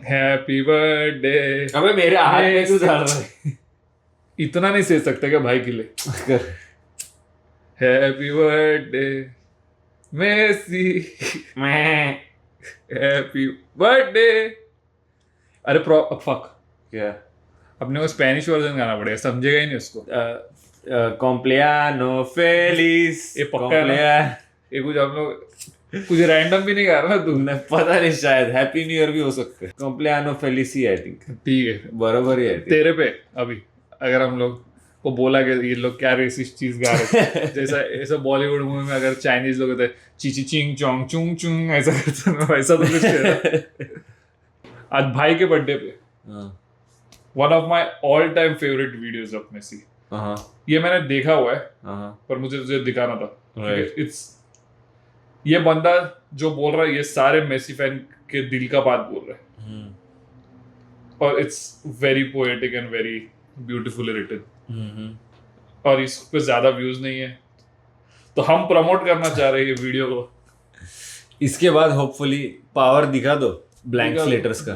Happy birthday. अबे मेरे हाथ में क्यों डाल रहा है? इतना नहीं सह सकते क्या भाई के लिए? हैप्पी बर्थडे मेसी, मैं हैप्पी बर्थडे। अरे फक, क्या? अपने को स्पेनिश वर्जन गाना पड़ेगा, समझेगा ही नहीं उसको। कॉम्प्लियानो फेलिस। ये पक्का है ना? ये कुछ हम लोग कुछ रैंडम भी नहीं गा रहा तू? पता नहीं, शायद हैप्पी न्यू ईयर भी हो सकता है। कॉम्प्लियानो फेलिस ही आई थिंक। ठीक है, बराबर ही है तेरे पे। अभी अगर हम लोग को बोला कि ये लोग क्या रेसिस्ट चीज गा रहे जैसा ऐसा बॉलीवुड मूवी में अगर चाइनीज लोग होते चीची चिंग चोंग चुंग चुंग ऐसा करते, वैसा तो कुछ है। आज भाई के बर्थडे पे one of my all time favourite videos of Messi, ये मैंने देखा हुआ है पर मुझे तुझे दिखाना था। इट्स ये बंदा जो बोल रहा है ये सारे मेसी फैन के दिल का बात बोल रहा है, और it's very poetic and very beautifully written, और इस पे ज्यादा व्यूज नहीं है तो हम प्रमोट करना चाह रहे हैं ये वीडियो को। इसके बाद होपफुली पावर दिखा दो ब्लैंक स्लेटर्स का।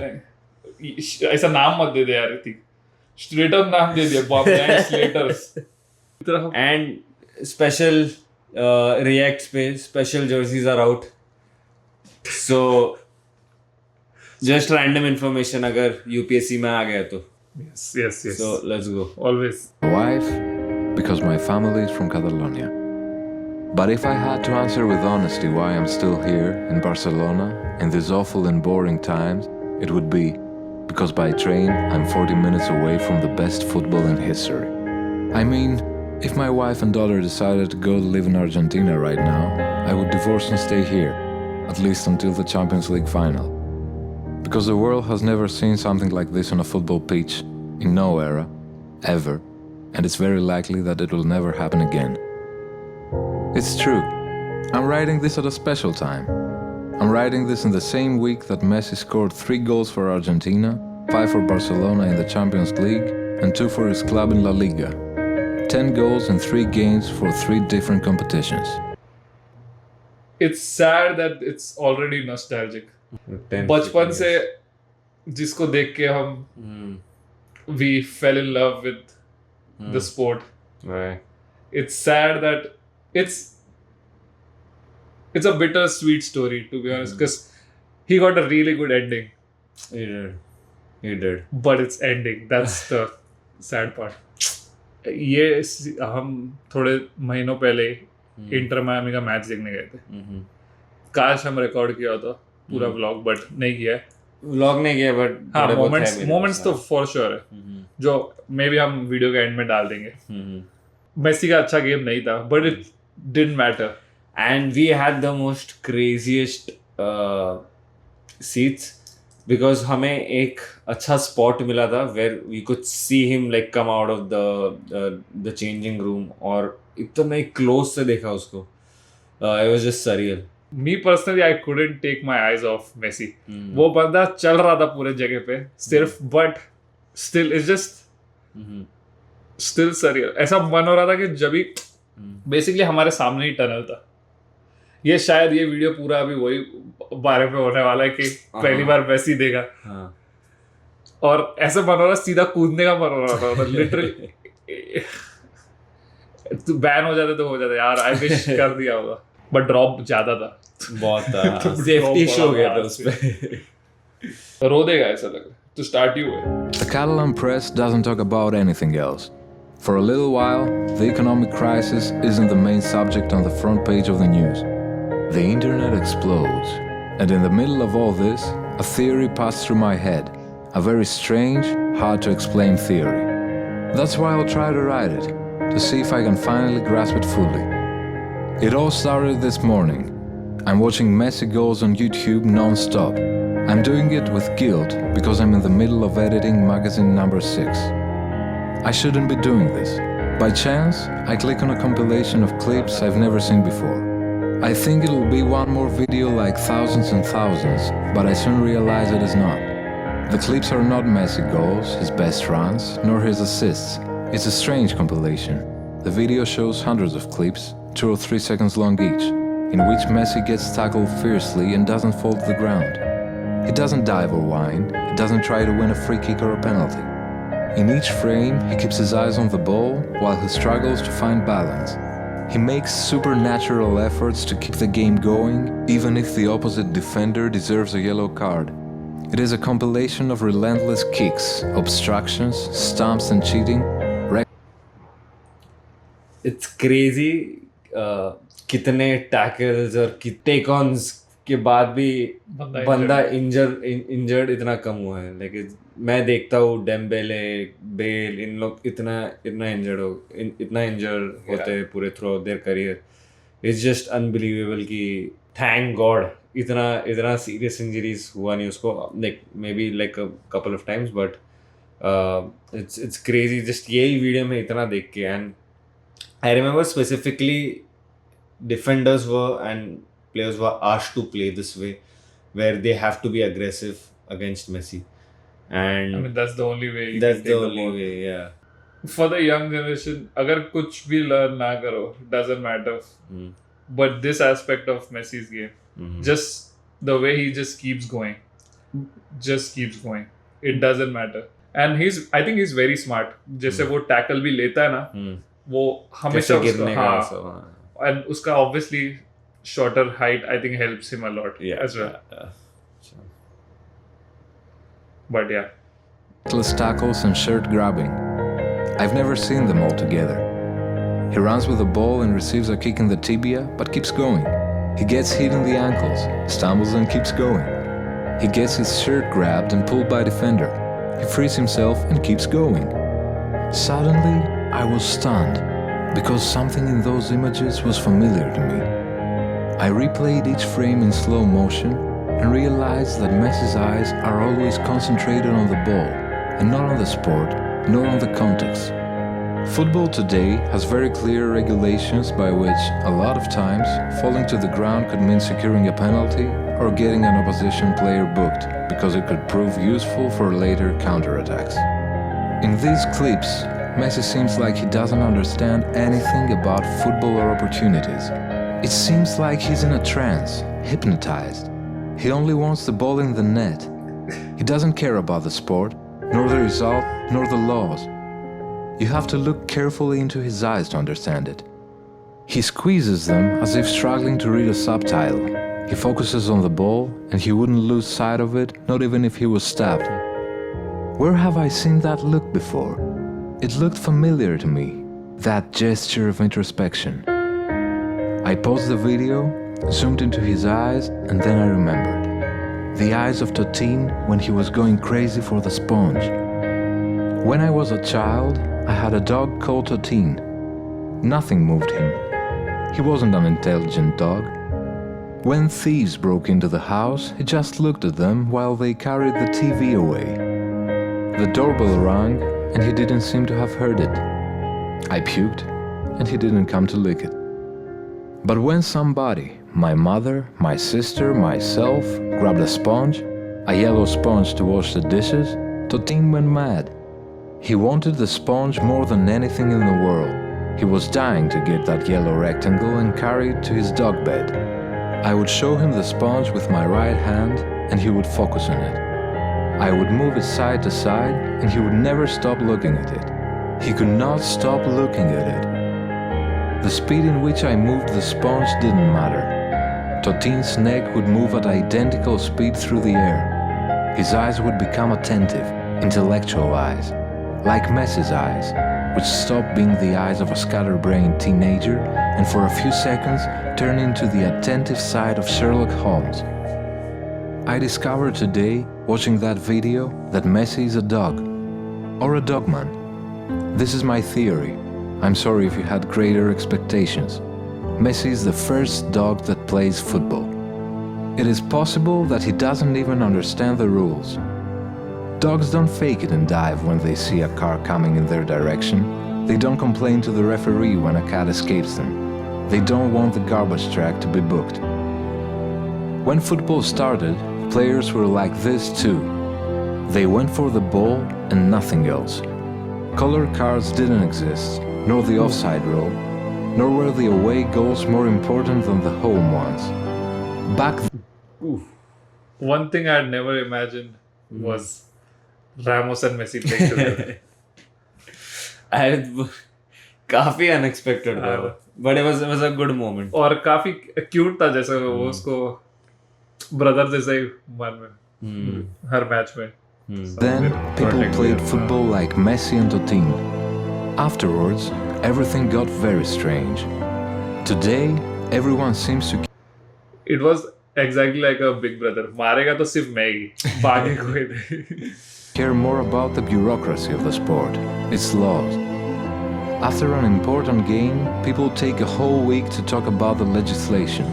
ऐसा नाम मत दे दे यार, स्ट्रेट अप नाम दे दिया blank slaters. And special reacts पे special jerseys are out, so just random information अगर यूपीएससी में आ गया तो। yes so let's go. Always wife, because my family is from Catalonia. But if I had to answer with honesty why I'm still here in Barcelona in these awful and boring times, it would be because by train I'm 40 minutes away from the best football in history. I mean, if my wife and daughter decided to go to live in Argentina right now, I would divorce and stay here, at least until the Champions League final. Because the world has never seen something like this on a football pitch, in no era, ever, and it's very likely that it will never happen again. It's true. I'm writing this at a special time. I'm writing this in the same week that Messi scored 3 goals for Argentina, 5 for Barcelona in the Champions League, and 2 for his club in La Liga. 10 goals in 3 games for 3 different competitions. It's sad that it's already nostalgic. बचपन से जिसको देख के हम we fell in love with the sport. Right. It's sad that it's a bittersweet story, to be honest, because he got a really good ending. He did. But it's ending. That's the sad part. ये हम थोड़े महीनों पहले inter Miami का match देखने गए थे। काश हम रिकॉर्ड किया होता पूरा व्लॉग, बट नहीं किया है। व्लॉग नहीं किया, बट हाँ, मोमेंट्स तो फॉर श्योर है जो मे बी हम वीडियो के एंड में डाल देंगे। मेसी का अच्छा गेम नहीं था, but it didn't matter, and we had the most craziest seats because हमें एक अच्छा स्पॉट मिला था where we could see him like come out of the changing room, और इतना क्लोज से देखा उसको। It was just surreal. Me personally, I couldn't take my eyes off Messi. वो बंदा चल रहा था पूरे जगह पे सिर्फ, but still it's just still surreal. ऐसा मन हो रहा था कि जब भी बेसिकली हमारे सामने ही टनल था। ये शायद ये वीडियो पूरा अभी वही बारे में होने वाला है कि पहली बार मेसी देखा, और ऐसा मन हो रहा सीधा कूदने का मन हो रहा था लिटरली। बैन हो जाते तो हो जाते यार, आई विश कर दिया होगा, बट ड्रॉप ज्यादा था, बहुत था। सेफ्टी इशू हो गया था उस पे। रो देगा ऐसा लग रहा है। तो स्टार्ट ही हुआ। The Catalan press doesn't talk about anything else. For a little while, the economic crisis isn't the main subject on the front page of the news. The internet explodes, and in the middle of all this, a theory passed through my head, a very strange, hard to explain theory. That's why I'll try to write it, to see if I can finally grasp it fully. It all started this morning. I'm watching Messi goals on YouTube non-stop. I'm doing it with guilt because I'm in the middle of editing magazine number 6. I shouldn't be doing this. By chance, I click on a compilation of clips I've never seen before. I think it'll be one more video like thousands and thousands, but I soon realize it is not. The clips are not Messi goals, his best runs, nor his assists. It's a strange compilation. The video shows hundreds of clips, 2 or 3 seconds long each, in which Messi gets tackled fiercely and doesn't fall to the ground. He doesn't dive or whine. He doesn't try to win a free kick or a penalty. In each frame, he keeps his eyes on the ball while he struggles to find balance. He makes supernatural efforts to keep the game going, even if the opposite defender deserves a yellow card. It is a compilation of relentless kicks, obstructions, stomps and cheating. It's crazy कितने tackles और take ons के बाद भी बंदा injured इतना कम हुआ है. Like मैं देखता हूँ डेम्बेले, बेल, इन लोग इतना इंजर्ड होते हैं पूरे through out their career. It's just unbelievable कि thank God इतना serious injuries हुआ नहीं उसको. Like maybe like a couple of times, but it's crazy just यही वीडियो में इतना देख के. And I remember specifically defenders and players were asked to play this way, where they have to be aggressive against Messi. And I mean, that's the only way. That's the only way, yeah. For the young generation, अगर कुछ भी learn ना करो, doesn't matter. But this aspect of Messi's game, just the way he just keeps going. It doesn't matter. And I think he's very smart. जैसे वो tackle भी लेता है ना, वो हमेशा उसका and उसका obviously shorter height I think helps him a lot as well. But yeah. Tackles and shirt grabbing. I've never seen them all together. He runs with the ball and receives a kick in the tibia, but keeps going. He gets hit in the ankles, stumbles and keeps going. He gets his shirt grabbed and pulled by a defender. He frees himself and keeps going. Suddenly, I was stunned, because something in those images was familiar to me. I replayed each frame in slow motion and realized that Messi's eyes are always concentrated on the ball and not on the sport, nor on the context. Football today has very clear regulations by which, a lot of times, falling to the ground could mean securing a penalty or getting an opposition player booked, because it could prove useful for later counterattacks. In these clips, Messi seems like he doesn't understand anything about football or opportunities. It seems like he's in a trance, hypnotized. He only wants the ball in the net. He doesn't care about the sport, nor the result, nor the laws. You have to look carefully into his eyes to understand it. He squeezes them as if struggling to read a subtitle. He focuses on the ball, and he wouldn't lose sight of it, not even if he was stabbed. Where have I seen that look before? It looked familiar to me, that gesture of introspection. I paused the video, zoomed into his eyes, and then I remembered. The eyes of Totin when he was going crazy for the sponge. When I was a child, I had a dog called Totin. Nothing moved him. He wasn't an intelligent dog. When thieves broke into the house, he just looked at them while they carried the TV away. The doorbell rang, and he didn't seem to have heard it. I puked, and he didn't come to lick it. But when somebody, my mother, my sister, myself, grabbed a sponge, a yellow sponge to wash the dishes, Totin went mad. He wanted the sponge more than anything in the world. He was dying to get that yellow rectangle and carry it to his dog bed. I would show him the sponge with my right hand, and he would focus on it. I would move it side to side, and he would never stop looking at it. He could not stop looking at it. The speed in which I moved the sponge didn't matter. Totin's neck would move at identical speed through the air. His eyes would become attentive, intellectual eyes, like Messi's eyes, which stopped being the eyes of a scatterbrained teenager and for a few seconds turned into the attentive side of Sherlock Holmes. I discovered today, watching that video, that Messi is a dog, or a dogman. This is my theory. I'm sorry if you had greater expectations. Messi is the first dog that plays football. It is possible that he doesn't even understand the rules. Dogs don't fake it and dive when they see a car coming in their direction. They don't complain to the referee when a cat escapes them. They don't want the garbage truck to be booked. When football started, players were like this too. They went for the ball and nothing else. Colored cards didn't exist, nor the offside rule, nor were the away goals more important than the home ones. Back one thing I had never imagined was Ramos and Messi playing together. काफी unexpected था, but it was a good moment. और काफी cute था, जैसे वो उसको brother जैसे ही मन में हर मैच में. Then people played football like Messi and Totin. Afterwards, everything got very strange. Today, everyone seems to It was exactly like a big brother. मारेगा तो सिर्फ मैं ही, बाकी कोई नहीं. care more about the bureaucracy of the sport, its laws. After an important game, people take a whole week to talk about the legislation.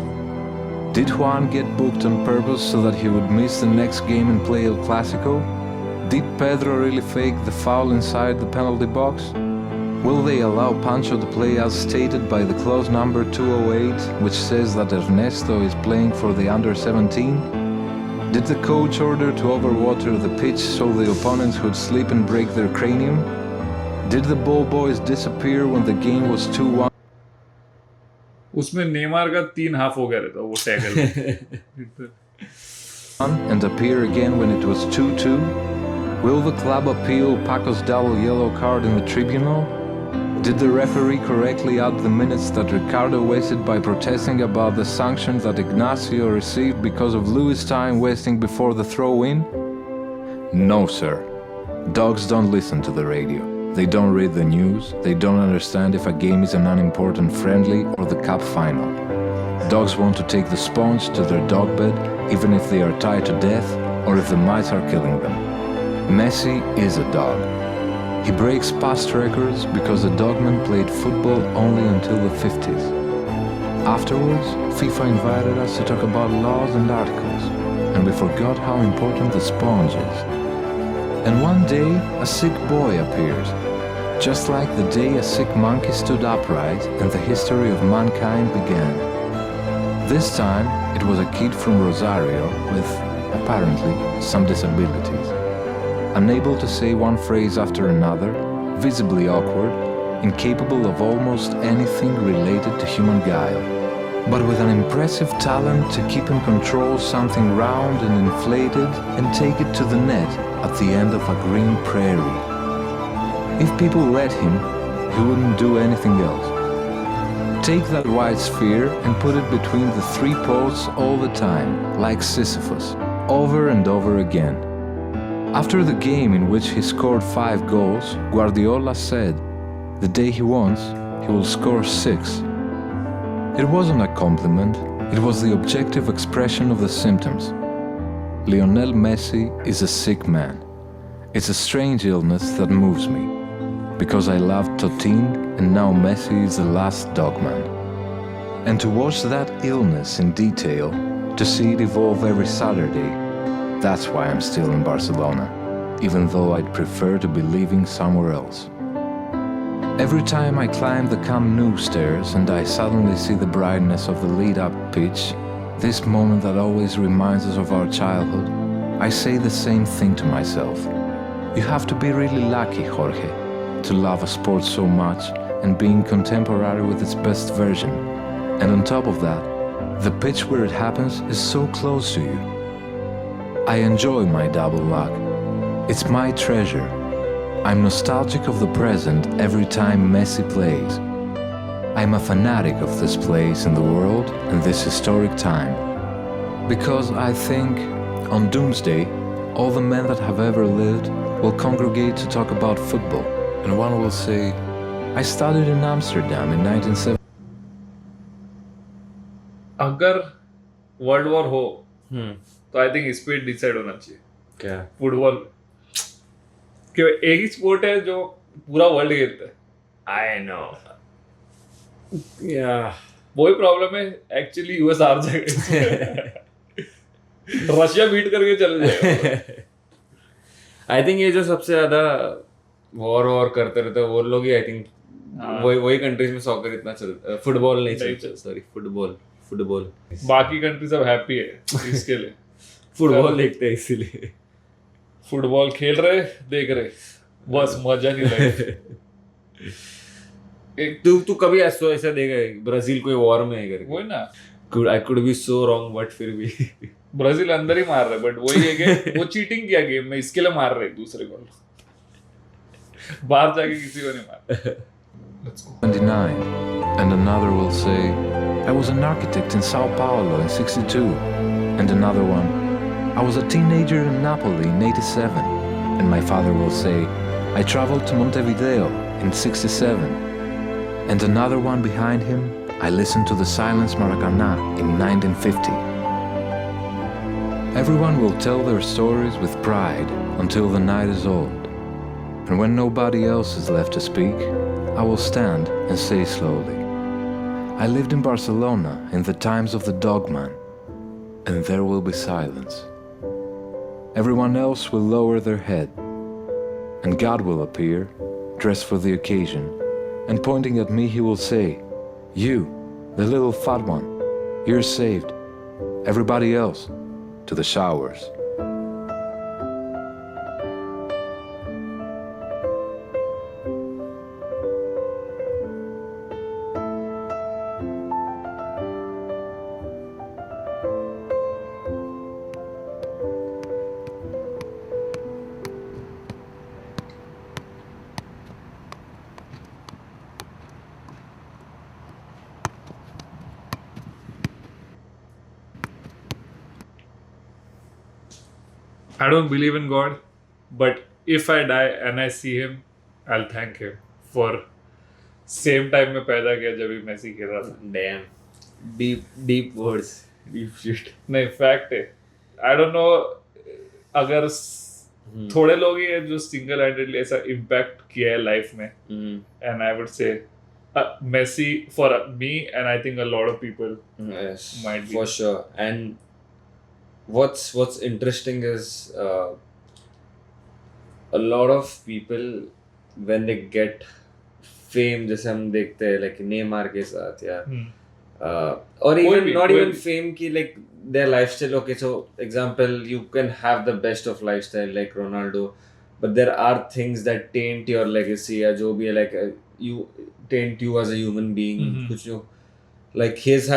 Did Juan get booked on purpose so that he would miss the next game and play El Clásico? Did Pedro really fake the foul inside the penalty box? Will they allow Pancho to play as stated by the clause number 208, which says that Ernesto is playing for the under-17? Did the coach order to overwater the pitch so the opponents would slip and break their cranium? Did the ball boys disappear when the game was 2-1? उसमें Neymar का 3 half हो गया रहता वो tackle. And appear again when it was 2-2? Will the club appeal Paco's double yellow card in the tribunal? Did the referee correctly add the minutes that Ricardo wasted by protesting about the sanction that Ignacio received because of Luis' time wasting before the throw-in? No, sir. Dogs don't listen to the radio. They don't read the news. They don't understand if a game is an unimportant friendly or the cup final. Dogs want to take the sponge to their dog bed even if they are tied to death or if the mice are killing them. Messi is a dog. He breaks past records because the dogman played football only until the 50s. Afterwards, FIFA invited us to talk about laws and articles, and we forgot how important the sponge is. And one day, a sick boy appears, just like the day a sick monkey stood upright and the history of mankind began. This time, it was a kid from Rosario with, apparently, some disabilities. Unable to say one phrase after another, visibly awkward, incapable of almost anything related to human guile, but with an impressive talent to keep and control something round and inflated and take it to the net at the end of a green prairie. If people let him, he wouldn't do anything else. Take that white sphere and put it between the 3 posts all the time, like Sisyphus, over and over again. After the game in which he scored 5 goals, Guardiola said, "The day he wants, he will score 6. It wasn't a compliment, it was the objective expression of the symptoms. Lionel Messi is a sick man. It's a strange illness that moves me, because I loved Totin and now Messi is the last dogman. And to watch that illness in detail, to see it evolve every Saturday, that's why I'm still in Barcelona, even though I'd prefer to be living somewhere else. Every time I climb the Camp Nou stairs and I suddenly see the brightness of the lit-up pitch, this moment that always reminds us of our childhood, I say the same thing to myself. You have to be really lucky, Jorge, to love a sport so much and being contemporary with its best version. And on top of that, the pitch where it happens is so close to you. I enjoy my double luck. It's my treasure. I'm nostalgic of the present every time Messi plays. I'm a fanatic of this place in the world and this historic time. Because I think, on Doomsday, all the men that have ever lived will congregate to talk about football. And one will say, I studied in Amsterdam in 1970. अगर world war हो तो I think इस पे decide होना चाहिए. क्या? Football. क्यों एक ही स्पोर्ट है जो पूरा वर्ल्ड खेलता है. I know. Yeah. वही प्रॉब्लम है एक्चुअली. यूएस हार जाएगा, रशिया बीट करके चले जाएगा. आई थिंक ये जो सबसे ज्यादा वॉर करते रहते हैं वो लोग ही, आई थिंक वही कंट्रीज में सॉकर इतना चलता, फुटबॉल नहीं चलता. Sorry, football. बाकी कंट्री सब हैप्पी है इसके लिए. फुटबॉल देखते हैं इसीलिए. फुटबॉल खेल रहे, देख रहे, बस मजा नहीं लगे. तू कभी ऐसा देगा ब्राजील कोई वॉर में है करके? वही ना. I could be so wrong, but फिर भी ब्राजील अंदर ही मार रहे, बट वही है कि वो चीटिंग किया गेम में, इसके लिए मार रहे दूसरे को, बाहर जाके किसी को नहीं मार. Let's go. 29, and another will say, I was an architect in Sao Paulo in 62, and another one, I was a teenager in Napoli in 87, and my father will say, I traveled to Montevideo in 67, and another one behind him, I listened to the Silence Maracana in 1950. Everyone will tell their stories with pride until the night is old, and when nobody else is left to speak, I will stand and say slowly, I lived in Barcelona in the times of the Dogman, and there will be silence. Everyone else will lower their head, and God will appear, dressed for the occasion, and pointing at me he will say, you, the little fat one, you're saved. Everybody else, to the showers. I don't believe in God, but if I die and I see him, I'll thank him for same time में पैदा किया जब भी मैसी खेल रहा था. Damn. Deep words. Deep shit. नहीं, fact है. I don't know, अगर थोड़े लोग ही हैं जो सिंगल हैंडेडली ऐसा इम्पैक्ट किया है लाइफ में, and I would say Messi for me, and I think a lot of people Yes, might be. for sure. And what's interesting is a lot of people when they get fame, जैसे हम देखते हैं like Neymar के साथ या or even not even fame की like their lifestyle. Okay, so example, you can have the best of lifestyle like Ronaldo, but there are things that taint your legacy या जो भी है, like you taint you as a human being. कुछ जो like he's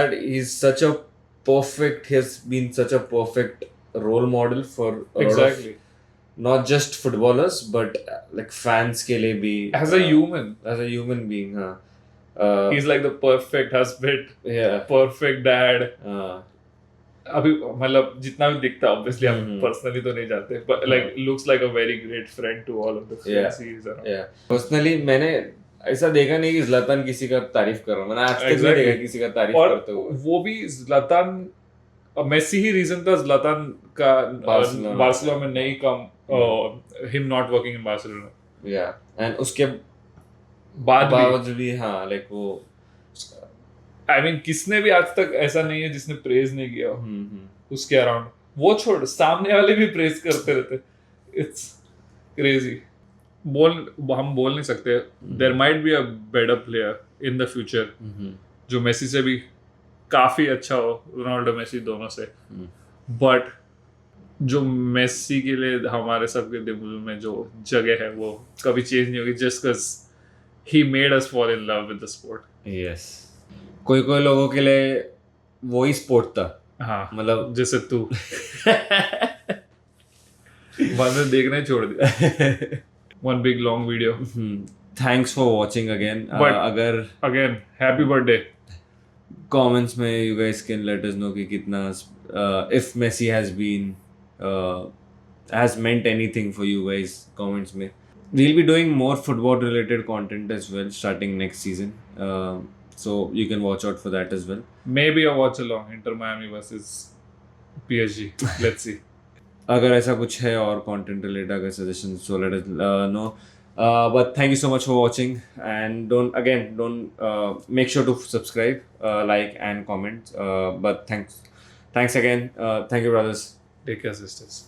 been such a perfect role model for a lot of, not just footballers but like fans के लिए भी, as a human being. he's like the perfect husband, perfect dad. अभी मतलब जितना भी दिखता है, obviously हम personally तो नहीं जाते, but like looks like a very great friend to all of the friends he is around. Personally मैंने ऐसा देखा नहीं कि ज़्लातान किसी का तारीफ कर रहा है. मैंने आज तक नहीं देखा किसी का तारीफ करते हुए. वो भी ज़्लातान, मेसी ही रीजन था ज़्लातान का बार्सिलोना में नहीं कम, him not working in Barcelona. And उसके बाद भी हाँ like वो I mean किसने भी आज तक ऐसा नहीं है जिसने प्रेज नहीं किया उसके अराउंड. वो छोड़, सामने वाले भी प्रेज करते रहते. It's crazy. हम बोल नहीं सकते. There might be a better player in the future जो मेसी से भी काफी अच्छा हो, रोनाल्डो मेसी दोनों से, बट जो मेसी के लिए हमारे सबके दिल में जो जगह है वो कभी चेंज नहीं होगी, just because he made us fall in love with the sport. Yes. कोई लोगों के लिए वो ही स्पोर्ट था. हाँ, मतलब जैसे तू बाद में देखना ही छोड़ दिया. One big long video. Thanks for watching again. अगर again happy birthday. Comments में you guys can let us know कि कितना if Messi has meant anything for you guys. Comments में. We'll be doing more football related content as well starting next season. So you can watch out for that as well. Maybe a watch along Inter Miami versus PSG. Let's see. अगर ऐसा कुछ है और content related अगर suggestions, so let us know. But thank you so much for watching, and don't make sure to subscribe, like and comment. But thanks again. Thank you, brothers. Take care, sisters.